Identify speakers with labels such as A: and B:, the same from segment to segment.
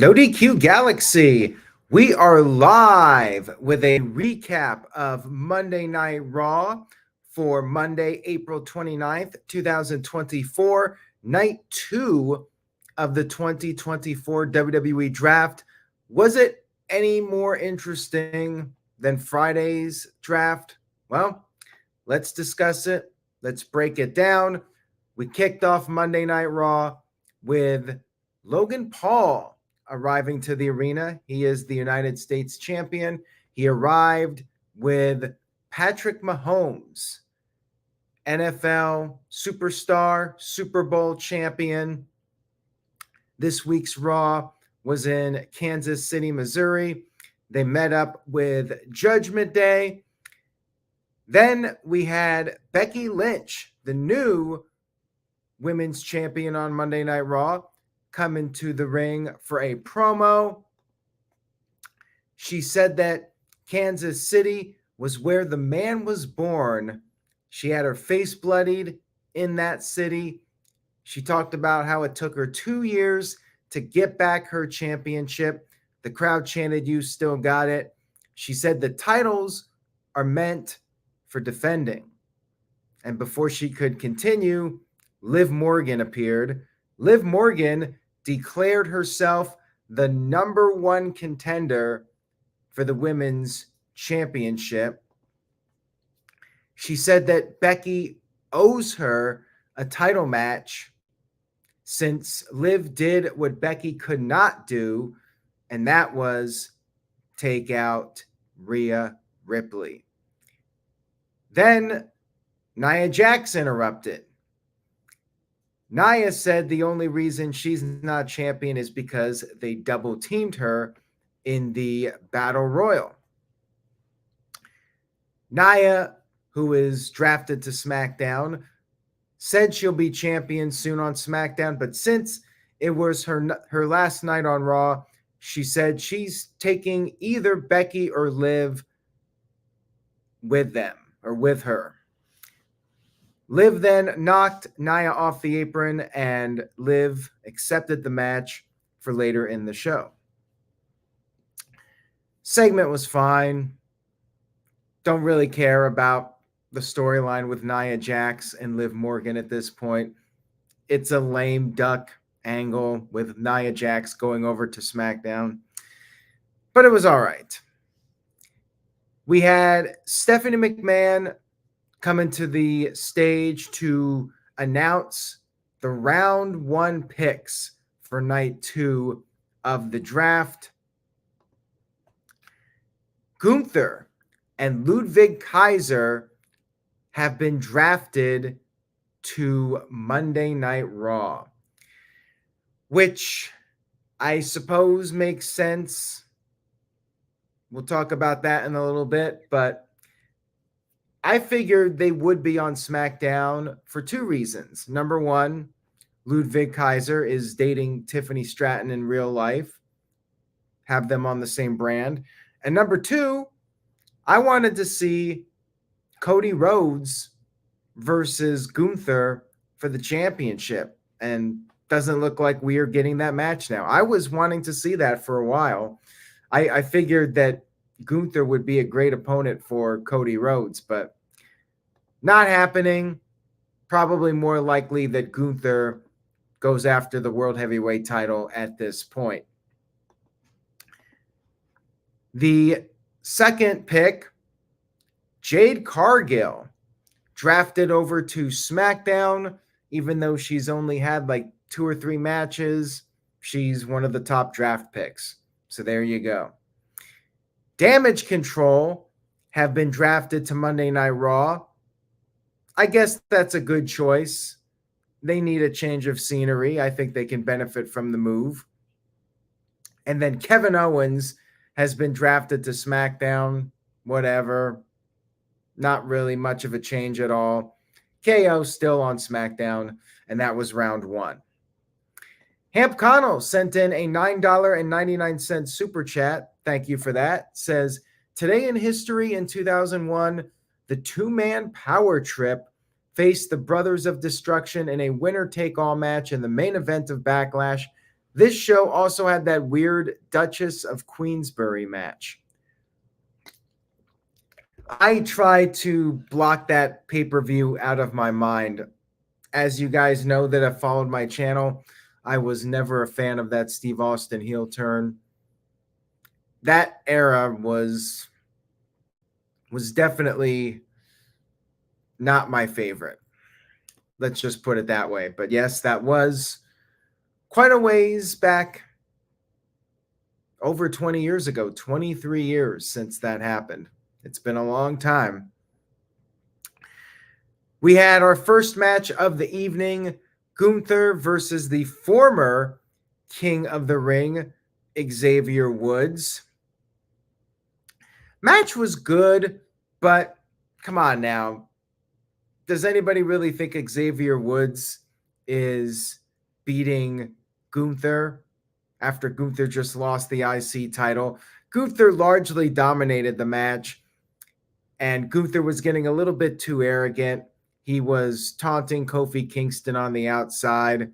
A: No DQ Galaxy. We are live with a recap of Monday Night Raw for Monday, April 29th, 2024, night 2 of the 2024 WWE Draft. Was it any more interesting than Friday's draft? Well, let's discuss it. Let's break it down. We kicked off Monday Night Raw with Logan Paul arriving to the arena. He is the United States champion. He arrived with Patrick Mahomes, NFL superstar, Super Bowl champion. This week's Raw was in Kansas City, Missouri. They met up with Judgment Day. Then we had Becky Lynch, the new women's champion on Monday Night Raw, come into the ring for a promo. She said that Kansas City was where the man was born. She had her face bloodied in that city. She talked about how it took her 2 years to get back her championship. The crowd chanted, "You still got it." She said the titles are meant for defending. And before she could continue, Liv Morgan appeared. Liv Morgan declared herself the number one contender for the women's championship. She said that Becky owes her a title match since Liv did what Becky could not do, and that was take out Rhea Ripley. Then Nia Jax interrupted. Nia said the only reason she's not champion is because they double teamed her in the Battle Royal. Nia, who is drafted to SmackDown, said she'll be champion soon on SmackDown, but since it was her last night on Raw, she said she's taking either Becky or Liv with them or with her. Liv then knocked Nia off the apron, and Liv accepted the match for later in the show. Segment was fine. Don't really care about the storyline with Nia Jax and Liv Morgan at this point. It's a lame duck angle with Nia Jax going over to SmackDown, but it was all right. We had Stephanie McMahon coming to the stage to announce the round 1 picks for night 2 of the draft. Gunther and Ludwig Kaiser have been drafted to Monday Night Raw, which I suppose makes sense. We'll talk about that in a little bit, but I figured they would be on SmackDown for 2 reasons. Number one, Ludwig Kaiser is dating Tiffany Stratton in real life. Have them on the same brand. And number 2, I wanted to see Cody Rhodes versus Gunther for the championship. And doesn't look like we are getting that match now. I was wanting to see that for a while. I figured that Gunther would be a great opponent for Cody Rhodes, but not happening. Probably more likely that Gunther goes after the World Heavyweight title at this point. The second pick, Jade Cargill, drafted over to SmackDown. Even though she's only had like 2 or 3 matches, she's one of the top draft picks. So there you go. Damage Control have been drafted to Monday Night Raw. I guess that's a good choice. They need a change of scenery. I think they can benefit from the move. And then Kevin Owens has been drafted to SmackDown. Whatever. Not really much of a change at all. KO still on SmackDown, and that was round 1. Hamp Connell sent in a $9.99 super chat. Thank you for that. Says, today in history in 2001, the 2-man power trip faced the Brothers of Destruction in a winner-take-all match in the main event of Backlash. This show also had that weird Duchess of Queensberry match. I try to block that pay-per-view out of my mind. As you guys know that have followed my channel, I was never a fan of that Steve Austin heel turn. That era was definitely not my favorite. Let's just put it that way. But yes, that was quite a ways back, over 20 years ago, 23 years since that happened. It's been a long time. We had our first match of the evening, Gunther versus the former King of the Ring, Xavier Woods. Match was good, but come on now. Does anybody really think Xavier Woods is beating Gunther after Gunther just lost the IC title? Gunther largely dominated the match, and Gunther was getting a little bit too arrogant. He was taunting Kofi Kingston on the outside.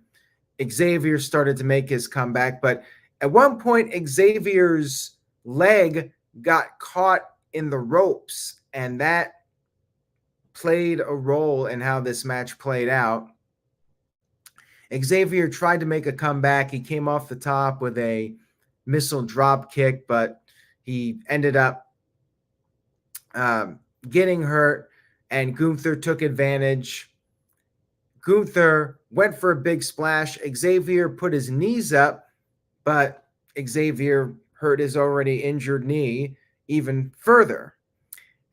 A: Xavier started to make his comeback, but at one point, Xavier's leg got caught in the ropes, and that played a role in how this match played out. Xavier tried to make a comeback. He came off the top with a missile drop kick, but he ended up getting hurt, and Gunther took advantage. Gunther went for a big splash. Xavier put his knees up, but Xavier hurt his already injured knee even further.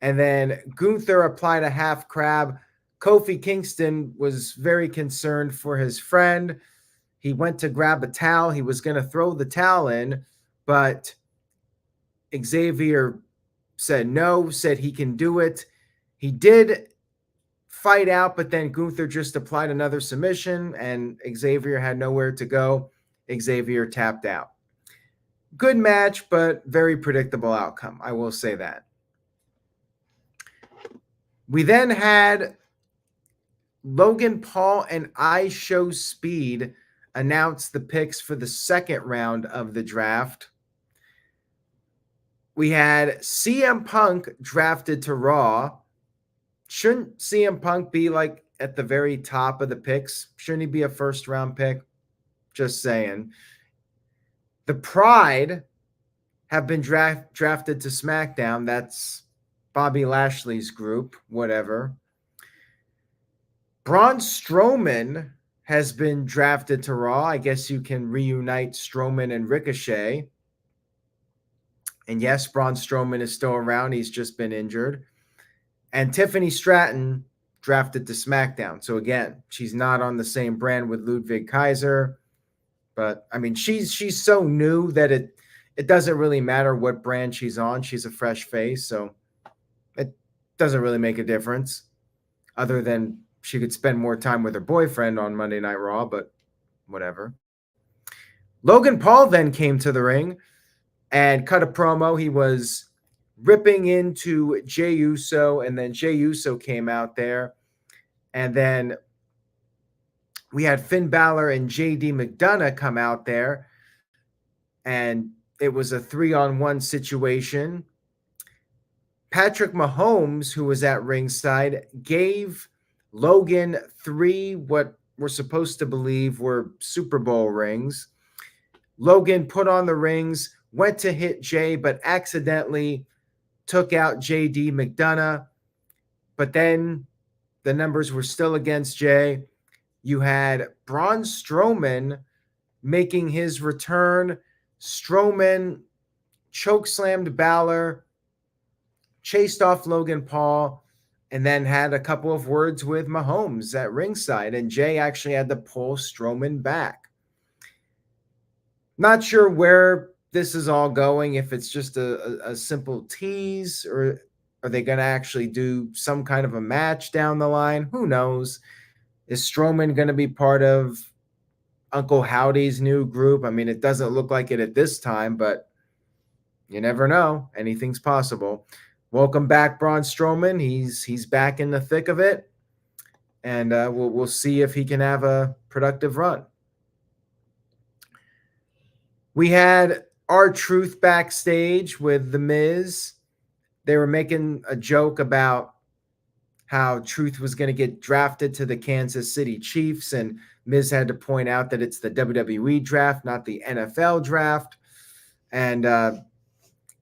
A: And then Gunther applied a half crab. Kofi Kingston was very concerned for his friend. He went to grab a towel. He was going to throw the towel in, but Xavier said no, said he can do it. He did fight out, but then Gunther just applied another submission, and Xavier had nowhere to go. Xavier tapped out. Good match, but very predictable outcome. I will say that. We then had Logan Paul and I Show Speed announce the picks for the second round of the draft. We had CM Punk drafted to Raw. Shouldn't CM Punk be like at the very top of the picks? Shouldn't he be a first round pick? Just saying. The Pride have been drafted to SmackDown. That's Bobby Lashley's group, whatever. Braun Strowman has been drafted to Raw. I guess you can reunite Strowman and Ricochet. And yes, Braun Strowman is still around. He's just been injured. And Tiffany Stratton drafted to SmackDown. So again, she's not on the same brand with Ludwig Kaiser. But I mean, she's so new that it doesn't really matter what brand she's on. She's a fresh face. So it doesn't really make a difference, other than she could spend more time with her boyfriend on Monday Night Raw, but whatever. Logan Paul then came to the ring and cut a promo. He was ripping into Jey Uso, and then Jey Uso came out there. And then we had Finn Balor and JD McDonough come out there, and it was a 3-on-1 situation. Patrick Mahomes, who was at ringside, gave Logan 3 what we're supposed to believe were Super Bowl rings. Logan put on the rings, went to hit Jay, but accidentally took out JD McDonough. But then the numbers were still against Jay. You had Braun Strowman making his return. Strowman chokeslammed Balor, chased off Logan Paul, and then had a couple of words with Mahomes at ringside. And Jay actually had to pull Strowman back. Not sure where this is all going, if it's just a simple tease, or are they going to actually do some kind of a match down the line? Who knows? Is Strowman going to be part of Uncle Howdy's new group? I mean, it doesn't look like it at this time, but you never know. Anything's possible. Welcome back, Braun Strowman. He's back in the thick of it, and we'll see if he can have a productive run. We had R-Truth backstage with The Miz. They were making a joke about how Truth was going to get drafted to the Kansas City Chiefs, and Miz had to point out that it's the WWE draft, not the NFL draft. And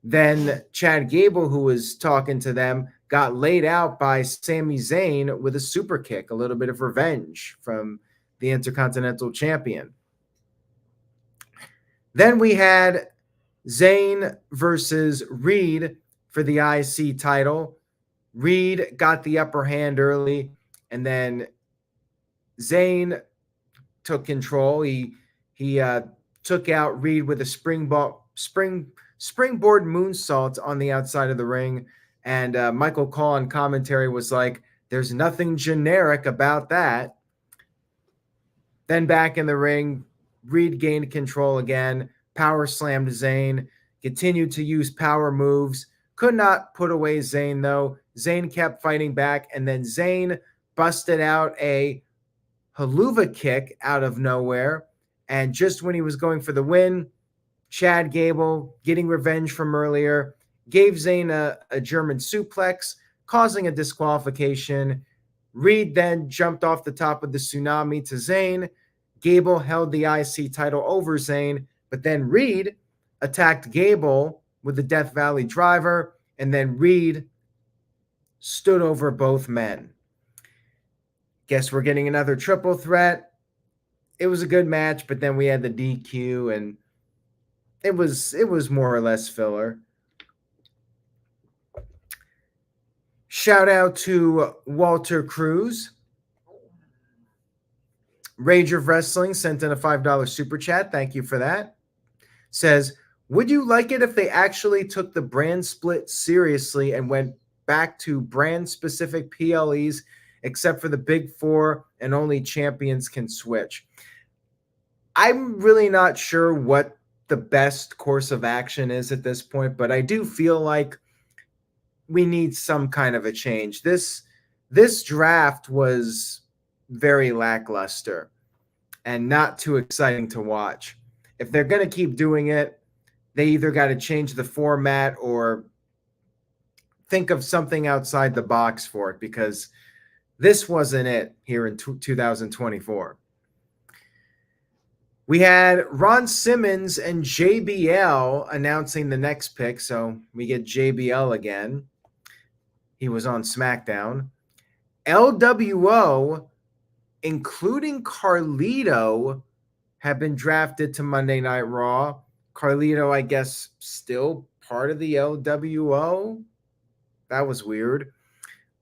A: then Chad Gable, who was talking to them, got laid out by Sami Zayn with a super kick, a little bit of revenge from the Intercontinental Champion. Then we had Zayn versus Reed for the IC title. Reed got the upper hand early, and then Zayn took control. He took out Reed with a springboard moonsault on the outside of the ring, and Michael Cole on commentary was like, "There's nothing generic about that." Then back in the ring, Reed gained control again, power slammed Zayn, continued to use power moves, could not put away Zayn though. Zayn kept fighting back, and then Zayn busted out a haluva kick out of nowhere, and just when he was going for the win, Chad Gable, getting revenge from earlier, gave Zayn a German suplex, causing a disqualification. Reed then jumped off the top of the tsunami to Zayn. Gable held the IC title over Zayn, but then Reed attacked Gable with the Death Valley driver, and then Reed stood over both men. Guess we're getting another triple threat. It was a good match, but then we had the DQ, and it was more or less filler. Shout out to Walter Cruz. Rage of Wrestling sent in a $5 super chat. Thank you for that. Says, would you like it if they actually took the brand split seriously and went back to brand-specific PLEs, except for the big four and only champions can switch? I'm really not sure what the best course of action is at this point, but I do feel like we need some kind of a change. This draft was very lackluster and not too exciting to watch. If they're going to keep doing it, they either got to change the format or think of something outside the box for it, because this wasn't it here in 2024. We had Ron Simmons and JBL announcing the next pick, so we get JBL again. He was on SmackDown. LWO, including Carlito, have been drafted to Monday Night Raw. Carlito, I guess, still part of the LWO. That was weird.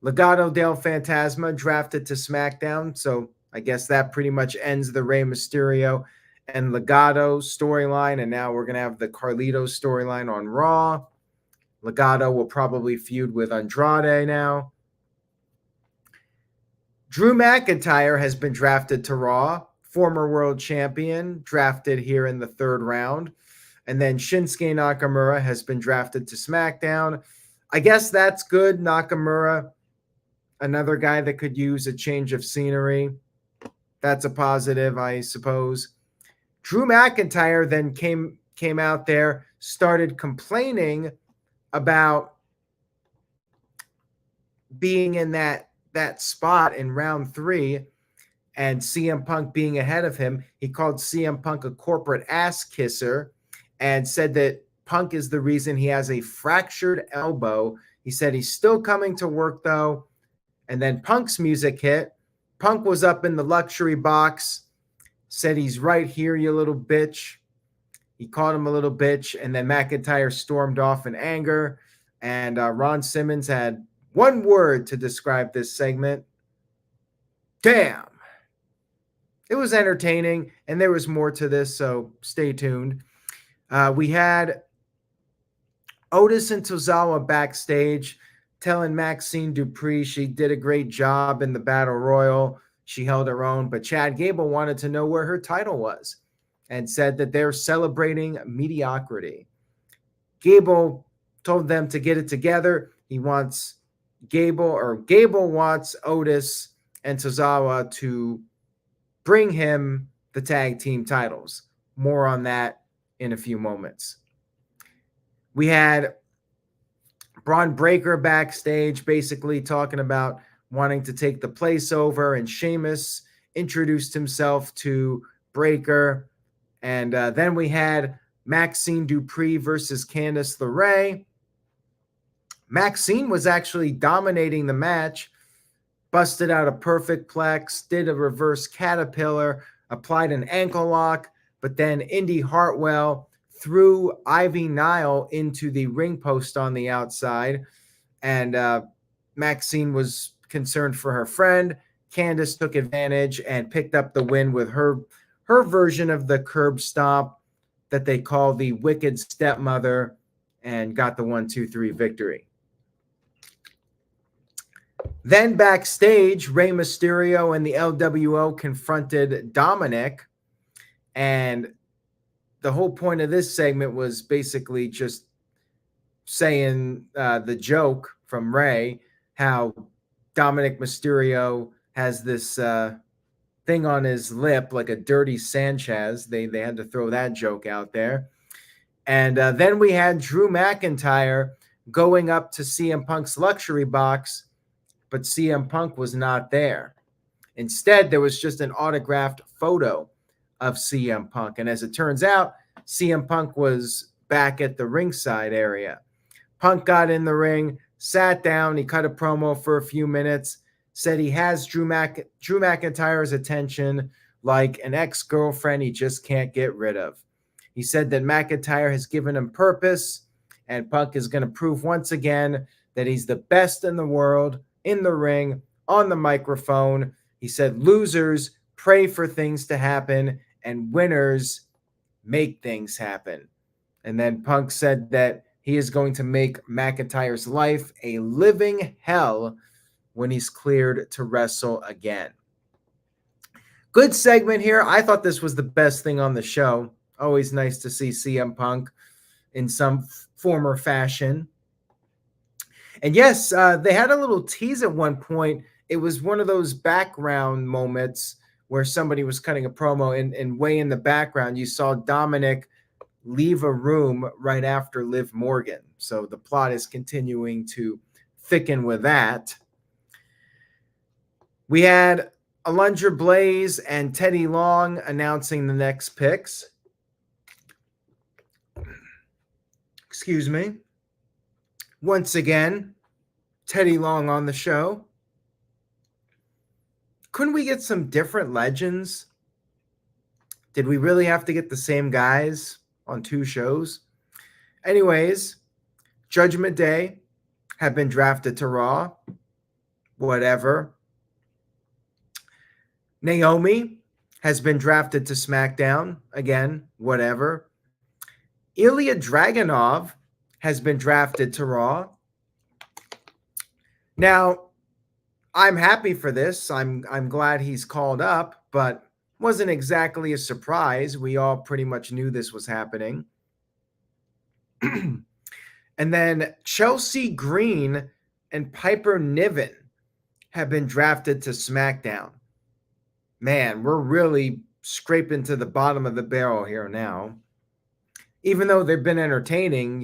A: Legado del Fantasma drafted to SmackDown, so I guess that pretty much ends the Rey Mysterio and Legado storyline, and now we're going to have the Carlito storyline on Raw. Legado will probably feud with Andrade now. Drew McIntyre has been drafted to Raw, former world champion, drafted here in the third round. And then Shinsuke Nakamura has been drafted to SmackDown. I guess that's good. Nakamura, another guy that could use a change of scenery. That's a positive, I suppose. Drew McIntyre then came out there, started complaining about being in that spot in round 3 and CM Punk being ahead of him. He called CM Punk a corporate ass kisser and said that Punk is the reason he has a fractured elbow. He said he's still coming to work though. And then Punk's music hit. Punk was up in the luxury box, said he's right here, you little bitch. He called him a little bitch, and then McIntyre stormed off in anger. And Ron Simmons had one word to describe this segment. Damn. It was entertaining, and there was more to this, so stay tuned. We had Otis and Tozawa backstage telling Maxine Dupree she did a great job in the Battle Royal. She held her own, but Chad Gable wanted to know where her title was and said that they're celebrating mediocrity. Gable told them to get it together. Gable wants Otis and Tozawa to bring him the tag team titles. More on that in a few moments. We had Braun Breaker backstage basically talking about wanting to take the place over, and Sheamus introduced himself to Breaker. And then we had Maxine Dupree versus Candice LeRae. Maxine was actually dominating the match, busted out a perfect plex, did a reverse caterpillar, applied an ankle lock, but then Indy Hartwell threw Ivy Nile into the ring post on the outside, and Maxine was concerned for her friend. Candice took advantage and picked up the win with her version of the curb stomp that they call the Wicked Stepmother, and got the 1-2-3 victory. Then backstage, Rey Mysterio and the LWO confronted Dominic, and the whole point of this segment was basically just saying the joke from Rey, how Dominic Mysterio has this thing on his lip like a dirty Sanchez. They had to throw that joke out there. And then we had Drew McIntyre going up to CM Punk's luxury box, but CM Punk was not there. Instead, there was just an autographed photo of CM Punk. And as it turns out, CM Punk was back at the ringside area. Punk got in the ring, sat down, he cut a promo for a few minutes, said he has Drew McIntyre's attention like an ex-girlfriend he just can't get rid of. He said that McIntyre has given him purpose, and Punk is going to prove once again that he's the best in the world, in the ring, on the microphone. He said losers pray for things to happen, and winners make things happen. And then Punk said that he is going to make McIntyre's life a living hell when he's cleared to wrestle again. Good segment here. I thought this was the best thing on the show. Always nice to see CM Punk in some form or fashion. And yes, they had a little tease at one point. It was one of those background moments where somebody was cutting a promo, and way in the background, you saw Dominic leave a room right after Liv Morgan. So the plot is continuing to thicken with that. We had Alundra Blaze and Teddy Long announcing the next picks. Excuse me. Once again, Teddy Long on the show. Couldn't we get some different legends? Did we really have to get the same guys on two shows? Anyways, Judgment Day have been drafted to Raw. Whatever. Naomi has been drafted to SmackDown. Again, whatever. Ilya Dragunov has been drafted to Raw. Now, I'm happy for this. I'm glad he's called up, but wasn't exactly a surprise. We all pretty much knew this was happening. And then Chelsea Green and Piper Niven have been drafted to SmackDown. Man, we're really scraping to the bottom of the barrel here now. Even though they've been entertaining,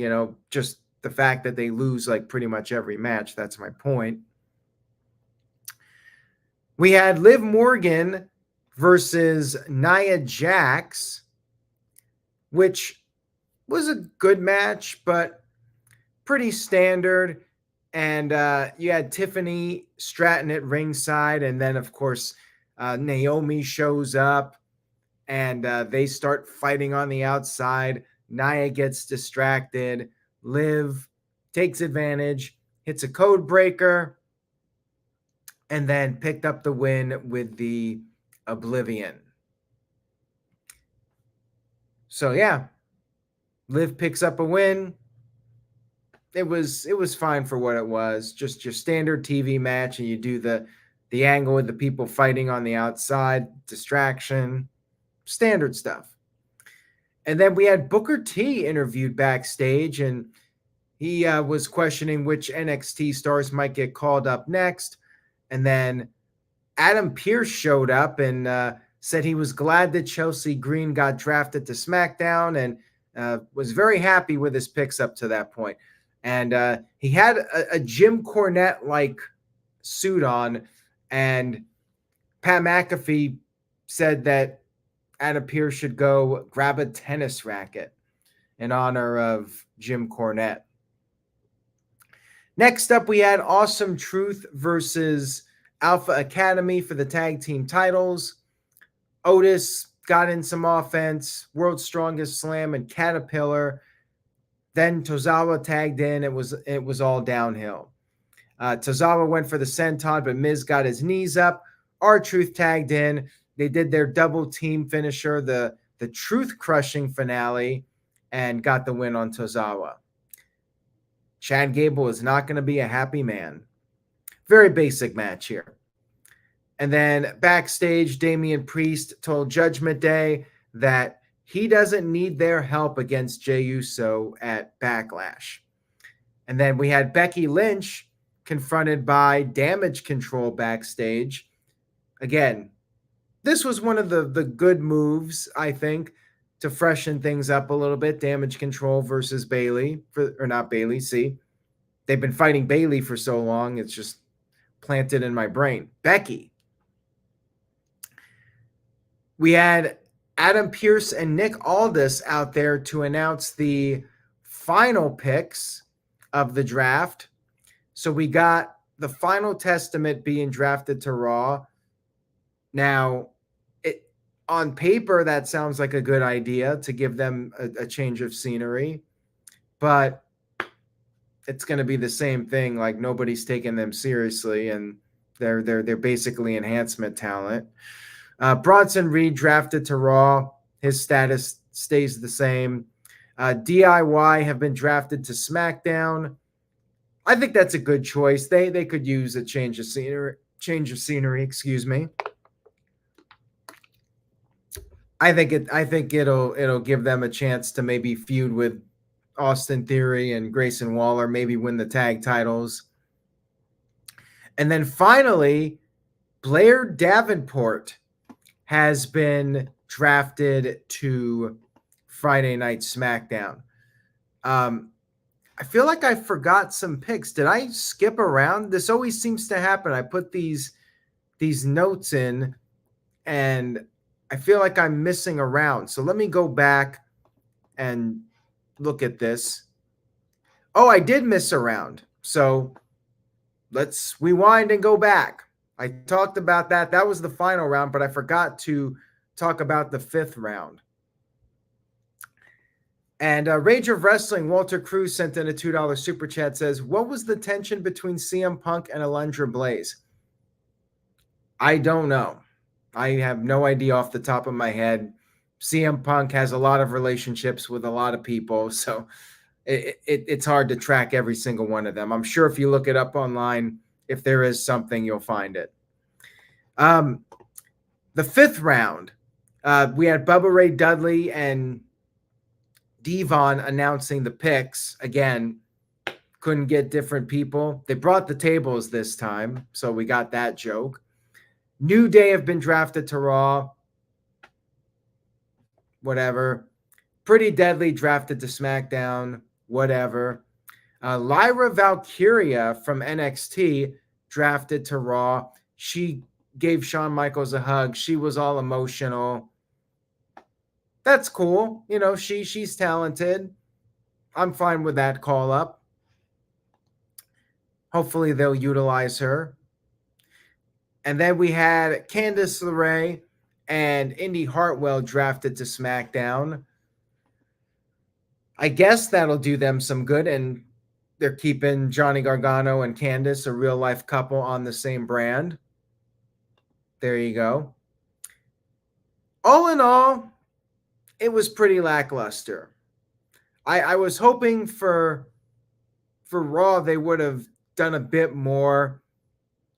A: just the fact that they lose like pretty much every match, that's my point. We had Liv Morgan versus Nia Jax, which was a good match, but pretty standard. And you had Tiffany Stratton at ringside, and then, of course, Naomi shows up, and they start fighting on the outside. Nia gets distracted. Liv takes advantage, hits a code breaker, and then picked up the win with the Oblivion. So, yeah, Liv picks up a win. It was fine for what it was. Just your standard TV match, and you do the angle with the people fighting on the outside, distraction, standard stuff. And then we had Booker T interviewed backstage, and he was questioning which NXT stars might get called up next. And then Adam Pearce showed up and said he was glad that Chelsea Green got drafted to SmackDown, and Was very happy with his picks up to that point. And he had a Jim Cornette-like suit on, and Pat McAfee said that Adam Pearce should go grab a tennis racket in honor of Jim Cornette. Next up, we had Awesome Truth versus Alpha Academy for the tag team titles. Otis got in some offense, World's Strongest Slam and Caterpillar. Then Tozawa tagged in. It was all downhill. Tozawa went for the senton, but Miz got his knees up. R-Truth tagged in. They did their double team finisher, the Truth Crushing finale, and got the win on Tozawa. Chad Gable is not going to be a happy man. Very basic match here. And then backstage, Damian Priest told Judgment Day that he doesn't need their help against Jey Uso at Backlash. And then we had Becky Lynch confronted by Damage Control backstage. Again, this was one of the good moves, I think, to freshen things up a little bit. Damage Control versus Bayley, see. They've been fighting Bayley for so long, it's just planted in my brain. Becky. We had Adam Pearce and Nick Aldis out there to announce the final picks of the draft. So we got the Final Testament being drafted to Raw. Now, on paper, that sounds like a good idea to give them a change of scenery, but it's going to be the same thing. Like, nobody's taking them seriously, and they're basically enhancement talent. Bronson Reed drafted to Raw. His status stays the same. DIY have been drafted to SmackDown. I think that's a good choice. They could use a change of scenery. Excuse me. I think it'll give them a chance to maybe feud with Austin Theory and Grayson Waller, maybe win the tag titles. And then finally, Blair Davenport has been drafted to Friday Night SmackDown. I feel like I forgot some picks. Did I skip around? This always seems to happen. I put these notes in, and I feel like I'm missing around. So let me go back and look at this. Oh, I did miss around. So let's rewind and go back. I talked about that. That was the final round, but I forgot to talk about the fifth round. And Rage of Wrestling, Walter Cruz sent in a $2 super chat, says, what was the tension between CM Punk and Alundra Blaze? I don't know. I have no idea off the top of my head. CM Punk has a lot of relationships with a lot of people, so it's hard to track every single one of them. I'm sure if you look it up online, if there is something, you'll find it. The fifth round, we had Bubba Ray Dudley and Devon announcing the picks. Again, couldn't get different people. They brought the tables this time, so we got that joke. New Day have been drafted to Raw. Whatever. Pretty Deadly drafted to SmackDown. Whatever. Lyra Valkyria from NXT drafted to Raw. She gave Shawn Michaels a hug. She was all emotional. That's cool. You know, she's talented. I'm fine with that call up. Hopefully they'll utilize her. And then we had Candice LeRae and Indy Hartwell drafted to SmackDown. I guess that'll do them some good, and they're keeping Johnny Gargano and Candice, a real-life couple, on the same brand. There you go. All in all, it was pretty lackluster. I was hoping for Raw they would have done a bit more.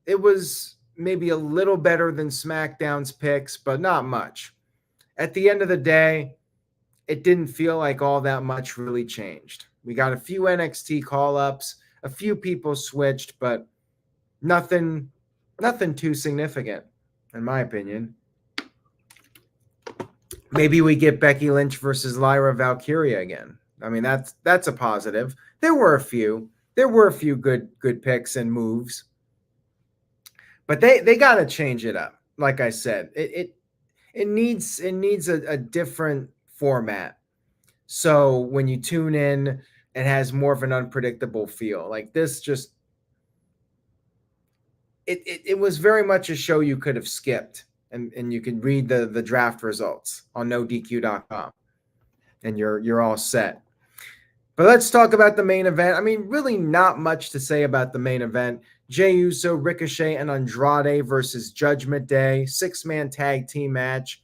A: It was maybe a little better than SmackDown's picks, but not much. At the end of the day, it didn't feel like all that much really changed. We got a few NXT call-ups, a few people switched, but nothing too significant, in my opinion. Maybe we get Becky Lynch versus Lyra Valkyria again. I mean, that's a positive. There were a few. There were a few good picks and moves. But they got to change it up. Like I said, it needs a different format. So when you tune in, it has more of an unpredictable feel. Like this just it was very much a show you could have skipped, and you can read the draft results on NoDQ.com, and you're all set. But let's talk about the main event. I mean, really not much to say about the main event. Jey Uso, Ricochet, and Andrade versus Judgment Day, 6-man tag team match.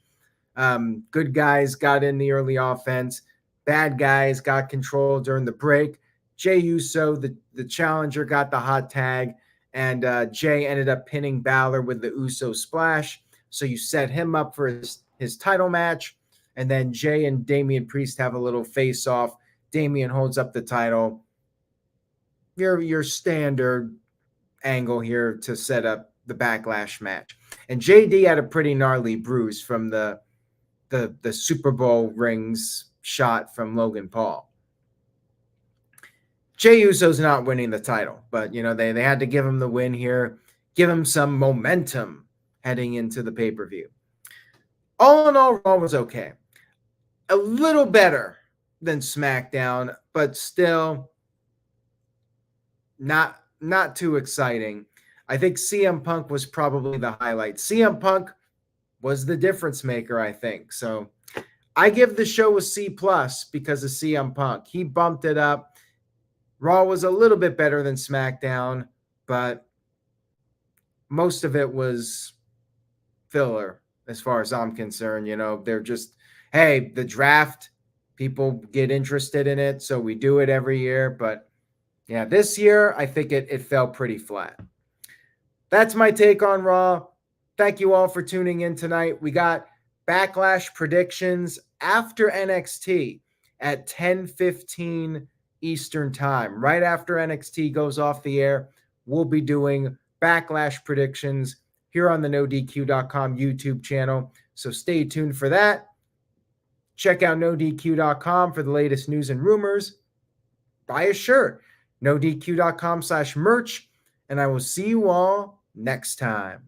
A: Good guys got in the early offense. Bad guys got control during the break. Jey Uso, the challenger, got the hot tag, and Jey ended up pinning Balor with the Uso splash. So you set him up for his title match, and then Jey and Damian Priest have a little face-off. Damian holds up the title. Your standard angle here to set up the Backlash match. And JD had a pretty gnarly bruise from the Super Bowl rings shot from Logan Paul. Jey Uso's not winning the title, but they had to give him the win here, give him some momentum heading into the pay-per-view. All in all, Raw was okay. A little better than SmackDown, but still not too exciting. I think CM Punk was probably the highlight. CM Punk was the difference maker, I think. So I give the show a C+ because of CM Punk. He bumped it up. Raw was a little bit better than SmackDown, but most of it was filler as far as I'm concerned. They're just, hey, the draft, people get interested in it, so we do it every year. But yeah, this year, I think it fell pretty flat. That's my take on Raw. Thank you all for tuning in tonight. We got Backlash predictions after NXT at 10:15 Eastern Time. Right after NXT goes off the air, we'll be doing Backlash predictions here on the NoDQ.com YouTube channel. So stay tuned for that. Check out NoDQ.com for the latest news and rumors. Buy a shirt. NoDQ.com/merch. And I will see you all next time.